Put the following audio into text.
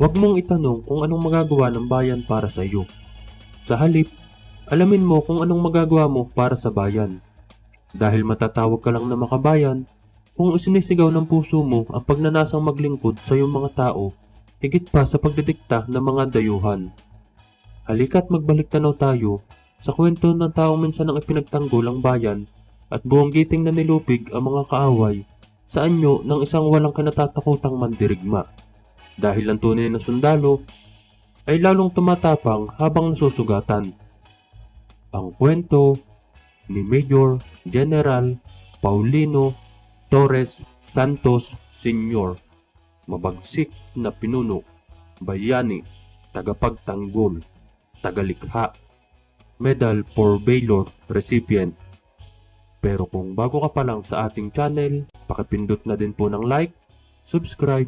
Huwag mong itanong kung anong magagawa ng bayan para sa iyo. Sa halip, alamin mo kung anong magagawa mo para sa bayan. Dahil matatawag ka lang na makabayan kung isinisigaw ng puso mo ang pagnanasang maglingkod sa iyong mga tao, higit pa sa pagdidikta ng mga dayuhan. Halika't magbalik tanaw tayo sa kwento ng taong minsan ang ipinagtanggol ang bayan at buong giting na nilupig ang mga kaaway sa anyo ng isang walang kinatatakutang mandirigma. Dahil ang tunay na sundalo ay lalong tumatapang habang nasusugatan. Ang kwento ni Major General Paulino Torres Santos Sr., mabagsik na pinuno, bayani, tagapagtanggol, tagalikha, Medal for Valor recipient. Pero kung bago ka pa lang sa ating channel, pakipindot na din po ng like, subscribe